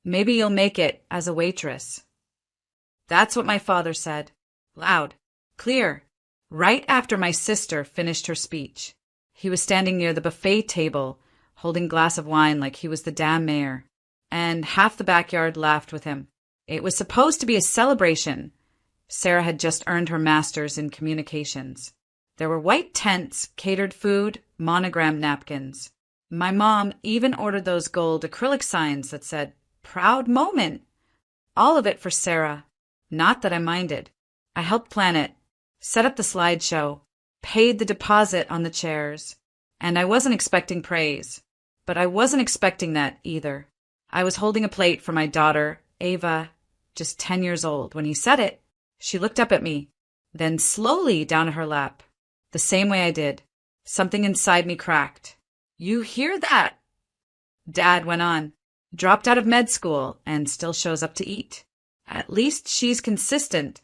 Maybe you'll make it as a waitress. That's what my father said. Loud. Clear. Right after my sister finished her speech. He was standing near the buffet table, holding a glass of wine like he was the damn mayor. And half the backyard laughed with him. It was supposed to be a celebration. Sarah had just earned her master's in communications. There were white tents, catered food, monogrammed napkins. My mom even ordered those gold acrylic signs that said, "Proud moment." All of it for Sarah. Not that I minded. I helped plan it, set up the slideshow, paid the deposit on the chairs. And I wasn't expecting praise. But I wasn't expecting that either. I was holding a plate for my daughter, Ava, just 10 years old. When he said it, she looked up at me, then slowly down at her lap, the same way I did. Something inside me cracked. You hear that? Dad went on. Dropped out of med school and still shows up to eat. At least she's consistent.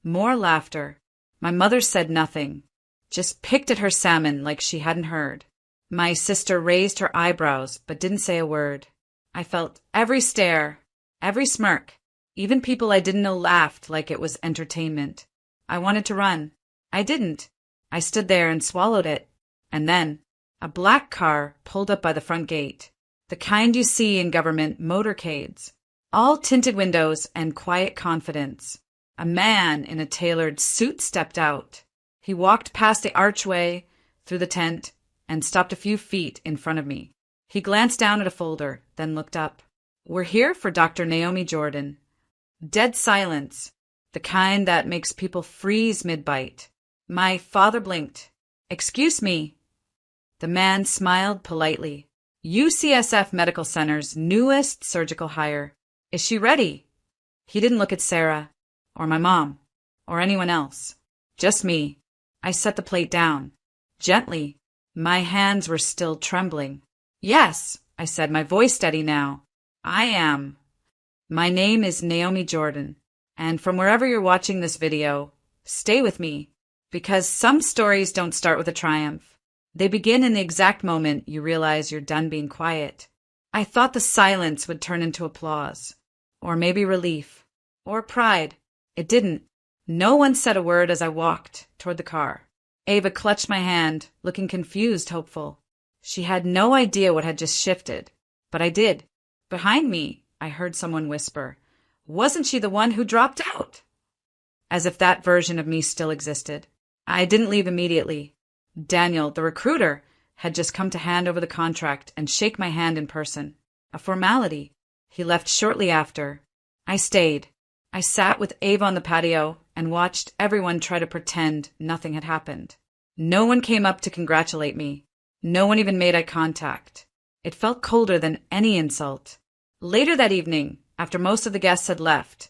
More laughter. My mother said nothing, just picked at her salmon like she hadn't heard. My sister raised her eyebrows but didn't say a word. I felt every stare, every smirk. Even people I didn't know laughed like it was entertainment. I wanted to run. I didn't. I stood there and swallowed it. And then, a black car pulled up by the front gate. The kind you see in government motorcades. All tinted windows and quiet confidence. A man in a tailored suit stepped out. He walked past the archway, through the tent, and stopped a few feet in front of me. He glanced down at a folder, then looked up. We're here for Dr. Naomi Jordan. Dead silence, the kind that makes people freeze mid-bite. My father blinked. Excuse me. The man smiled politely. UCSF Medical Center's newest surgical hire. Is she ready? He didn't look at Sarah, or my mom, or anyone else. Just me. I set the plate down. Gently. My hands were still trembling. Yes, I said, my voice steady now. I am. My name is Naomi Jordan, and from wherever you're watching this video, stay with me, because some stories don't start with a triumph. They begin in the exact moment you realize you're done being quiet. I thought the silence would turn into applause, or maybe relief, or pride. It didn't. No one said a word as I walked toward the car. Ava clutched my hand, looking confused, hopeful. She had no idea what had just shifted, but I did. Behind me, I heard someone whisper, "Wasn't she the one who dropped out?" As if that version of me still existed. I didn't leave immediately. Daniel, the recruiter, had just come to hand over the contract and shake my hand in person. A formality. He left shortly after. I stayed. I sat with Ava on the patio and watched everyone try to pretend nothing had happened. No one came up to congratulate me. No one even made eye contact. It felt colder than any insult. Later that evening, after most of the guests had left,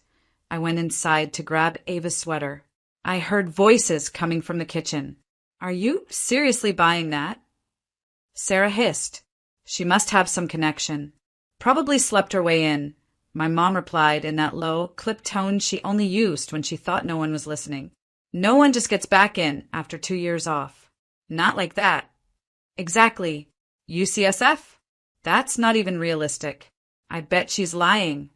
I went inside to grab Ava's sweater. I heard voices coming from the kitchen. Are you seriously buying that? Sarah hissed. She must have some connection. Probably slept her way in. My mom replied in that low, clipped tone she only used when she thought no one was listening. No one just gets back in after 2 years off. Not like that. Exactly. UCSF? That's not even realistic. I bet she's lying.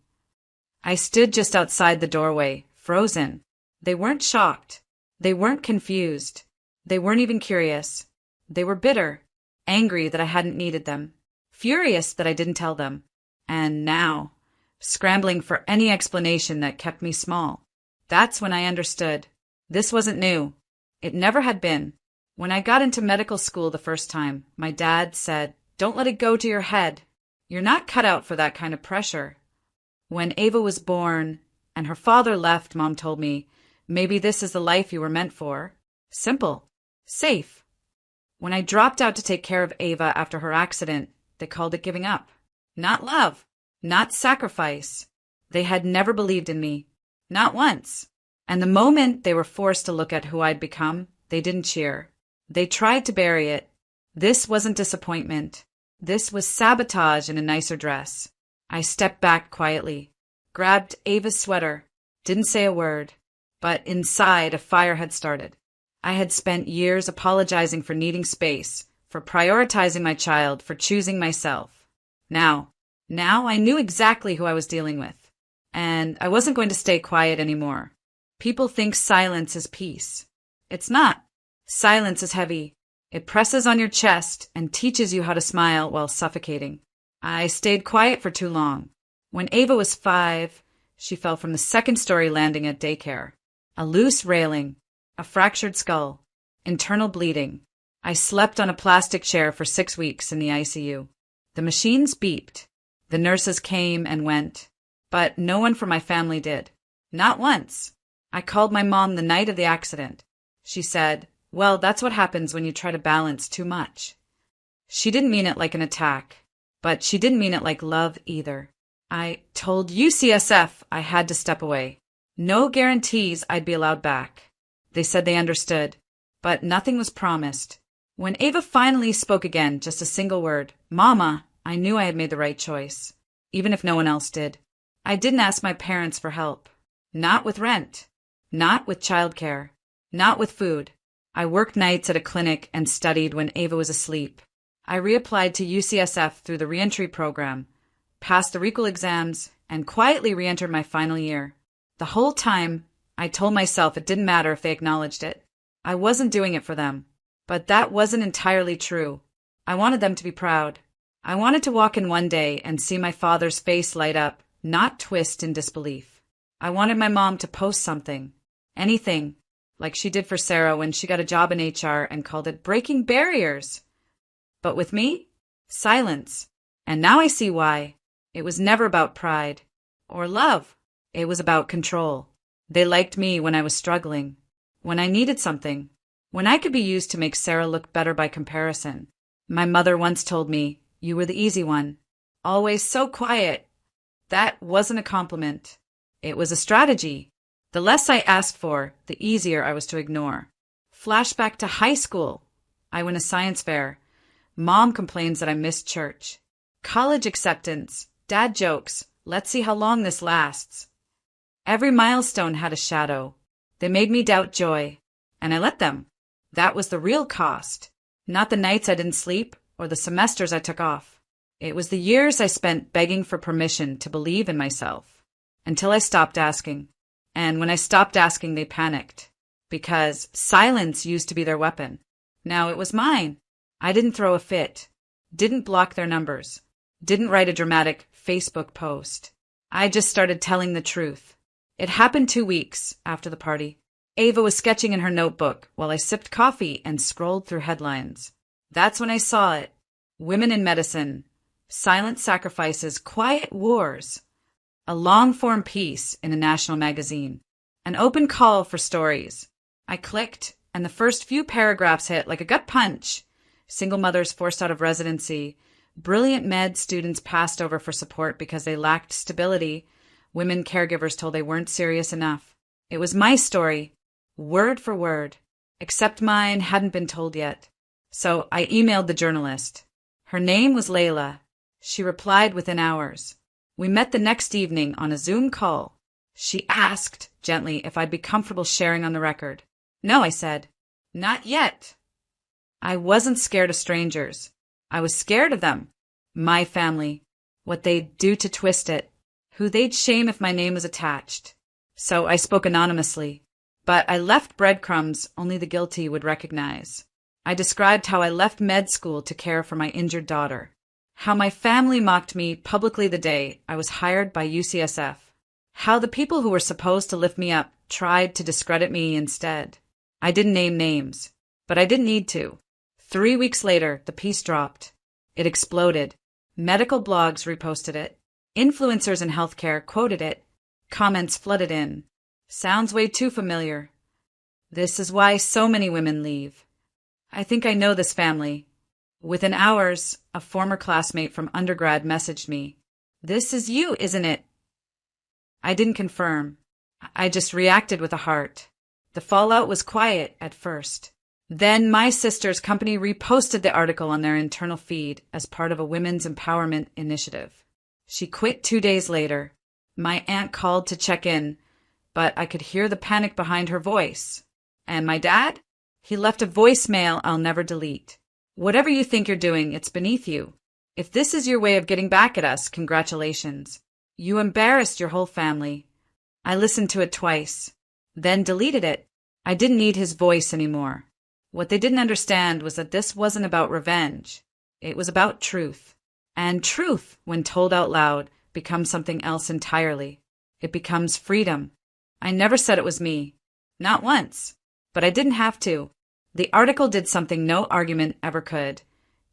I stood just outside the doorway, frozen. They weren't shocked. They weren't confused. They weren't even curious. They were bitter, angry that I hadn't needed them, furious that I didn't tell them. And now, scrambling for any explanation that kept me small. That's when I understood. This wasn't new. It never had been. When I got into medical school the first time, my dad said, "Don't let it go to your head. You're not cut out for that kind of pressure." When Ava was born and her father left, Mom told me, "Maybe this is the life you were meant for. Simple. Safe." When I dropped out to take care of Ava after her accident, they called it giving up. Not love. Not sacrifice. They had never believed in me. Not once. And the moment they were forced to look at who I'd become, they didn't cheer. They tried to bury it. This wasn't disappointment. This was sabotage in a nicer dress. I stepped back quietly, grabbed Ava's sweater, didn't say a word, but inside a fire had started. I had spent years apologizing for needing space, for prioritizing my child, for choosing myself. Now, Now I knew exactly who I was dealing with, and I wasn't going to stay quiet anymore. People think silence is peace. It's not. Silence is heavy. It presses on your chest and teaches you how to smile while suffocating. I stayed quiet for too long. When Ava was 5, she fell from the second-story landing at daycare. A loose railing, a fractured skull, internal bleeding. I slept on a plastic chair for 6 weeks in the ICU. The machines beeped. The nurses came and went, but no one from my family did. Not once. I called my mom the night of the accident. She said, "Well, that's what happens when you try to balance too much." She didn't mean it like an attack, but she didn't mean it like love either. I told UCSF I had to step away. No guarantees I'd be allowed back. They said they understood, but nothing was promised. When Ava finally spoke again, just a single word, "Mama," I knew I had made the right choice, even if no one else did. I didn't ask my parents for help. Not with rent. Not with childcare. Not with food. I worked nights at a clinic and studied when Ava was asleep. I reapplied to UCSF through the reentry program, passed the recall exams, and quietly reentered my final year. The whole time, I told myself it didn't matter if they acknowledged it. I wasn't doing it for them. But that wasn't entirely true. I wanted them to be proud. I wanted to walk in one day and see my father's face light up, not twist in disbelief. I wanted my mom to post something. Anything. Like she did for Sarah when she got a job in HR and called it breaking barriers. But with me, silence. And now I see why. It was never about pride or love. It was about control. They liked me when I was struggling, when I needed something, when I could be used to make Sarah look better by comparison. My mother once told me, "You were the easy one. Always so quiet." That wasn't a compliment. It was a strategy. The less I asked for, the easier I was to ignore. Flashback to high school. I win a science fair. Mom complains that I missed church. College acceptance. Dad jokes. Let's see how long this lasts. Every milestone had a shadow. They made me doubt joy, and I let them. That was the real cost. Not the nights I didn't sleep or the semesters I took off. It was the years I spent begging for permission to believe in myself, until I stopped asking. And when I stopped asking, they panicked, because silence used to be their weapon. Now it was mine. I didn't throw a fit, didn't block their numbers, didn't write a dramatic Facebook post. I just started telling the truth. It happened 2 weeks after the party. Ava was sketching in her notebook while I sipped coffee and scrolled through headlines. That's when I saw it. Women in medicine. Silent sacrifices, quiet wars. A long-form piece in a national magazine. An open call for stories. I clicked, and the first few paragraphs hit like a gut punch. Single mothers forced out of residency. Brilliant med students passed over for support because they lacked stability. Women caregivers told they weren't serious enough. It was my story, word for word, except mine hadn't been told yet. So I emailed the journalist. Her name was Layla. She replied within hours. We met the next evening on a Zoom call. She asked, gently, if I'd be comfortable sharing on the record. No, I said. Not yet. I wasn't scared of strangers. I was scared of them. My family. What they'd do to twist it. Who they'd shame if my name was attached. So I spoke anonymously. But I left breadcrumbs only the guilty would recognize. I described how I left med school to care for my injured daughter. How my family mocked me publicly the day I was hired by UCSF. How the people who were supposed to lift me up tried to discredit me instead. I didn't name names, but I didn't need to. 3 weeks later, the piece dropped. It exploded. Medical blogs reposted it. Influencers in healthcare quoted it. Comments flooded in. Sounds way too familiar. This is why so many women leave. I think I know this family. Within hours, a former classmate from undergrad messaged me. This is you, isn't it? I didn't confirm. I just reacted with a heart. The fallout was quiet at first. Then my sister's company reposted the article on their internal feed as part of a women's empowerment initiative. She quit 2 days later. My aunt called to check in, but I could hear the panic behind her voice. And my dad? He left a voicemail I'll never delete. Whatever you think you're doing, it's beneath you. If this is your way of getting back at us, congratulations. You embarrassed your whole family. I listened to it twice, then deleted it. I didn't need his voice anymore. What they didn't understand was that this wasn't about revenge. It was about truth. And truth, when told out loud, becomes something else entirely. It becomes freedom. I never said it was me. Not once. But I didn't have to. The article did something no argument ever could.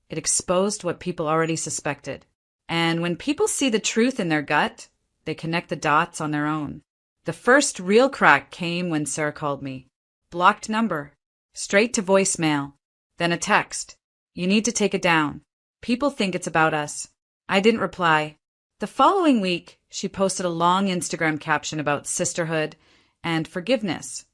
It exposed what people already suspected. And when people see the truth in their gut, they connect the dots on their own. The first real crack came when Sarah called me. Blocked number. Straight to voicemail. Then a text. You need to take it down. People think it's about us. I didn't reply. The following week, she posted a long Instagram caption about sisterhood and forgiveness.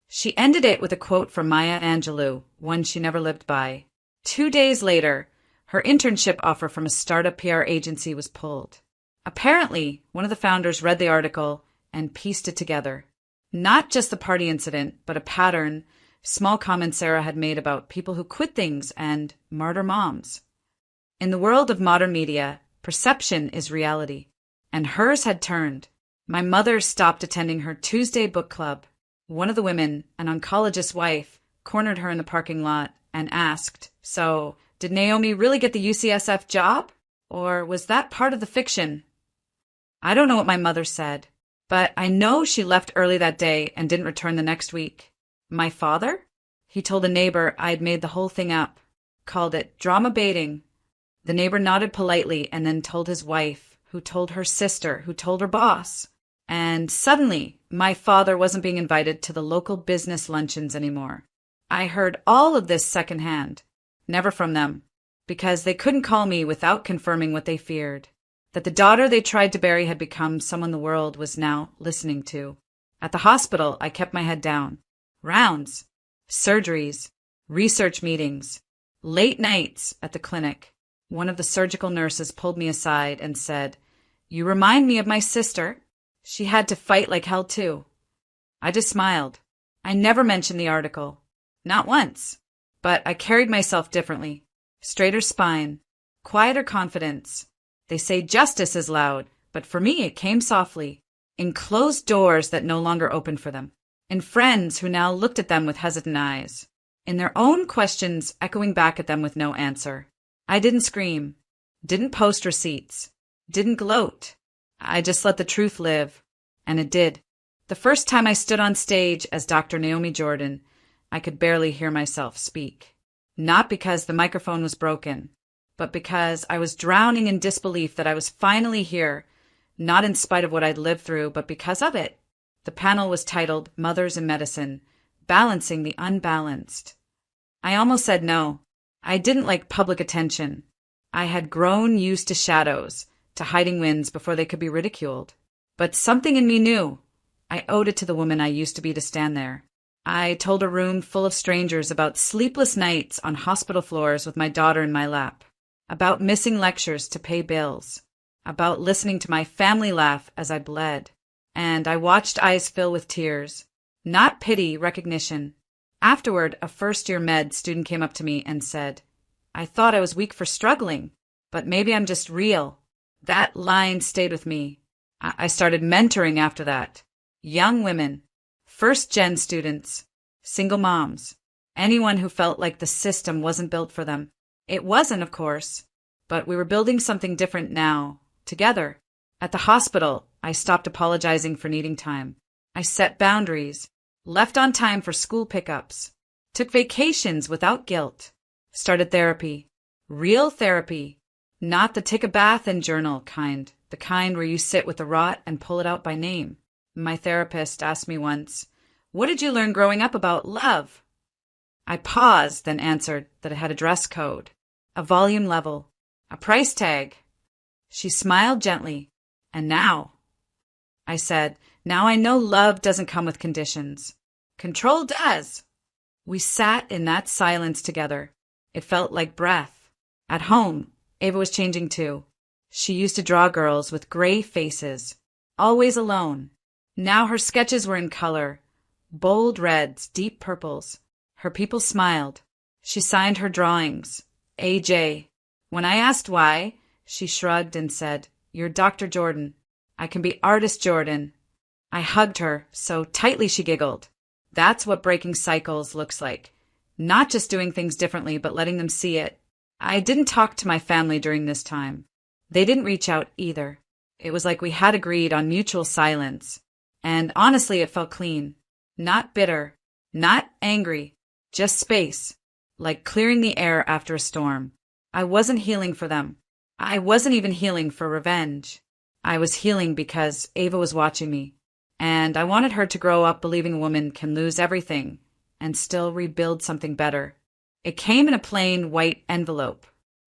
She ended it with a quote from Maya Angelou, one she never lived by. 2 days later, her internship offer from a startup PR agency was pulled. Apparently, one of the founders read the article and pieced it together. Not just the party incident, but a pattern, small comments Sarah had made about people who quit things and martyr moms. In the world of modern media, perception is reality, and hers had turned. My mother stopped attending her Tuesday book club. One of the women, an oncologist's wife, cornered her in the parking lot and asked, "So, did Naomi really get the UCSF job? Or was that part of the fiction?" I don't know what my mother said, but I know she left early that day and didn't return the next week. My father? He told a neighbor I'd made the whole thing up, called it drama baiting. The neighbor nodded politely and then told his wife, who told her sister, who told her boss. And suddenly, my father wasn't being invited to the local business luncheons anymore. I heard all of this secondhand, never from them, because they couldn't call me without confirming what they feared, that the daughter they tried to bury had become someone the world was now listening to. At the hospital, I kept my head down. Rounds, surgeries, research meetings, late nights at the clinic. One of the surgical nurses pulled me aside and said, "You remind me of my sister. She had to fight like hell too." I just smiled. I never mentioned the article. Not once. But I carried myself differently. Straighter spine. Quieter confidence. They say justice is loud, but for me it came softly. In closed doors that no longer opened for them. In friends who now looked at them with hesitant eyes. In their own questions echoing back at them with no answer. I didn't scream. Didn't post receipts. Didn't gloat. I just let the truth live. And it did. The first time I stood on stage as Dr. Naomi Jordan, I could barely hear myself speak. Not because the microphone was broken, but because I was drowning in disbelief that I was finally here, not in spite of what I'd lived through, but because of it. The panel was titled Mothers in Medicine, Balancing the Unbalanced. I almost said no. I didn't like public attention. I had grown used to shadows, to hiding wins before they could be ridiculed. But something in me knew. I owed it to the woman I used to be to stand there. I told a room full of strangers about sleepless nights on hospital floors with my daughter in my lap, about missing lectures to pay bills, about listening to my family laugh as I bled. And I watched eyes fill with tears. Not pity, recognition. Afterward, a first-year med student came up to me and said, "I thought I was weak for struggling, but maybe I'm just real." That line stayed with me. I started mentoring after that. Young women, first-gen students, single moms, anyone who felt like the system wasn't built for them. It wasn't, of course, but we were building something different now, together. At the hospital, I stopped apologizing for needing time. I set boundaries, left on time for school pickups, took vacations without guilt, started therapy, real therapy, not the take a bath and journal kind, the kind where you sit with the rot and pull it out by name. My therapist asked me once, "What did you learn growing up about love?" I paused, then answered that it had a dress code, a volume level, a price tag. She smiled gently. "And now?" I said, "Now I know love doesn't come with conditions. Control does." We sat in that silence together. It felt like breath. At home, Ava was changing too. She used to draw girls with gray faces, always alone. Now her sketches were in color, bold reds, deep purples. Her people smiled. She signed her drawings, AJ. When I asked why, she shrugged and said, "You're Dr. Jordan. I can be Artist Jordan." I hugged her so tightly she giggled. That's what breaking cycles looks like. Not just doing things differently, but letting them see it. I didn't talk to my family during this time. They didn't reach out either. It was like we had agreed on mutual silence. And honestly, it felt clean. Not bitter. Not angry. Just space. Like clearing the air after a storm. I wasn't healing for them. I wasn't even healing for revenge. I was healing because Ava was watching me. And I wanted her to grow up believing a woman can lose everything and still rebuild something better. It came in a plain white envelope.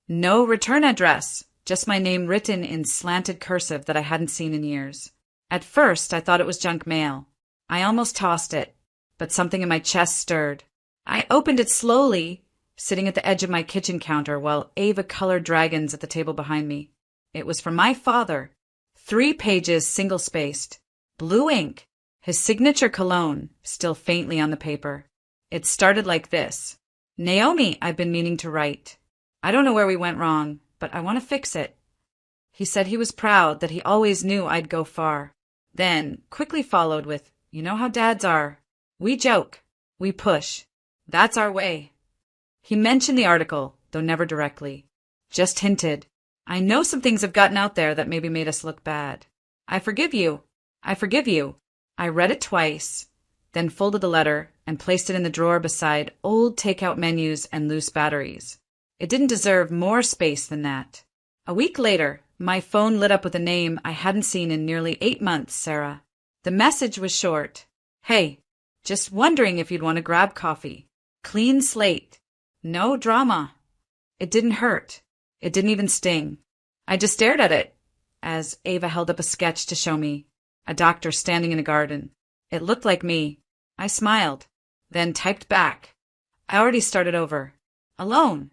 No return address, just my name written in slanted cursive that I hadn't seen in years. At first, I thought it was junk mail. I almost tossed it, but something in my chest stirred. I opened it slowly, sitting at the edge of my kitchen counter while Ava colored dragons at the table behind me. It was from my father. 3 pages single-spaced. Blue ink. His signature cologne, still faintly on the paper. It started like this. "Naomi, I've been meaning to write. I don't know where we went wrong, but I want to fix it." He said he was proud that he always knew I'd go far. Then, quickly followed with, "You know how dads are. We joke. We push. That's our way." He mentioned the article, though never directly. Just hinted. "I know some things have gotten out there that maybe made us look bad. I forgive you. I forgive you." I read it twice, then folded the letter and placed it in the drawer beside old takeout menus and loose batteries. It didn't deserve more space than that. A week later, my phone lit up with a name I hadn't seen in nearly 8 months, Sarah. The message was short. "Hey, just wondering if you'd want to grab coffee. Clean slate. No drama." It didn't hurt. It didn't even sting. I just stared at it as Ava held up a sketch to show me. A doctor standing in a garden. It looked like me. I smiled, then typed back. I already started over. Alone.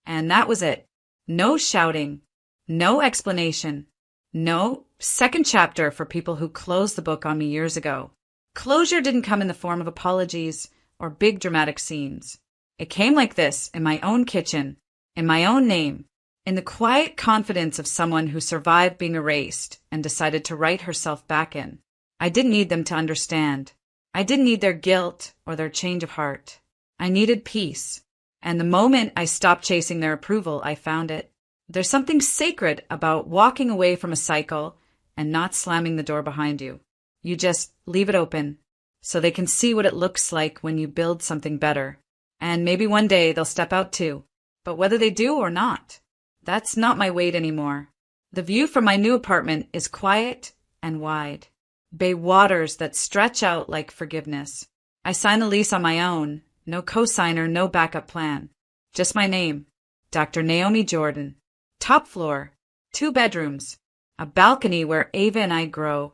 And that was it. No shouting. No explanation. No second chapter for people who closed the book on me years ago. Closure didn't come in the form of apologies or big dramatic scenes. It came like this, in my own kitchen, in my own name, in the quiet confidence of someone who survived being erased and decided to write herself back in. I didn't need them to understand. I didn't need their guilt or their change of heart. I needed peace. And the moment I stopped chasing their approval, I found it. There's something sacred about walking away from a cycle and not slamming the door behind you. You just leave it open so they can see what it looks like when you build something better. And maybe one day they'll step out too. But whether they do or not, that's not my weight anymore. The view from my new apartment is quiet and wide. Bay waters that stretch out like forgiveness. I signed the lease on my own. No cosigner, no backup plan. Just my name. Dr. Naomi Jordan. Top floor. 2 bedrooms. A balcony where Ava and I grow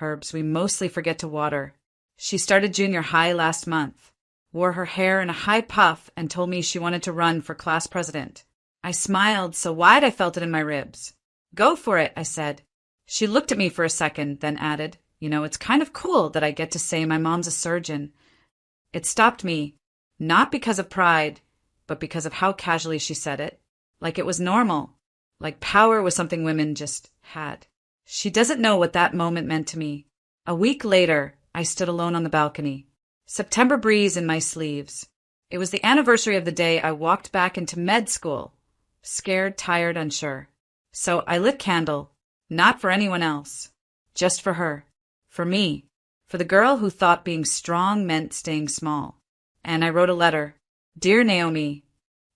herbs we mostly forget to water. She started junior high last month. Wore her hair in a high puff and told me she wanted to run for class president. I smiled so wide I felt it in my ribs. "Go for it," I said. She looked at me for a second, then added, "You know, it's kind of cool that I get to say my mom's a surgeon." It stopped me, not because of pride, but because of how casually she said it. Like it was normal. Like power was something women just had. She doesn't know what that moment meant to me. A week later, I stood alone on the balcony. September breeze in my sleeves. It was the anniversary of the day I walked back into med school. Scared, tired, unsure. So I lit candle, not for anyone else. Just for her. For me. For the girl who thought being strong meant staying small. And I wrote a letter. "Dear Naomi,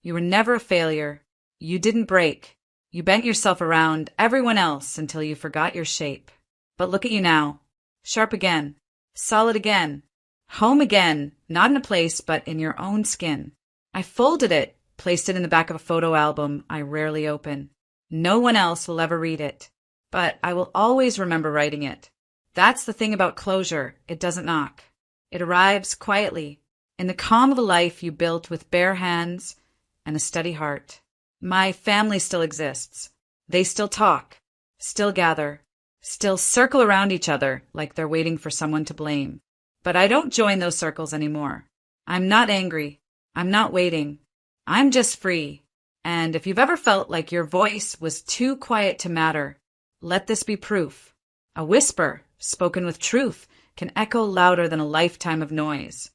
you were never a failure. You didn't break. You bent yourself around everyone else until you forgot your shape. But look at you now. Sharp again. Solid again. Home again, not in a place, but in your own skin." I folded it, placed it in the back of a photo album I rarely open. No one else will ever read it. But I will always remember writing it. That's the thing about closure. It doesn't knock. It arrives quietly, in the calm of a life you built with bare hands and a steady heart. My family still exists. They still talk, still gather, still circle around each other like they're waiting for someone to blame. But I don't join those circles anymore. I'm not angry. I'm not waiting. I'm just free. And if you've ever felt like your voice was too quiet to matter, let this be proof. A whisper, spoken with truth, can echo louder than a lifetime of noise.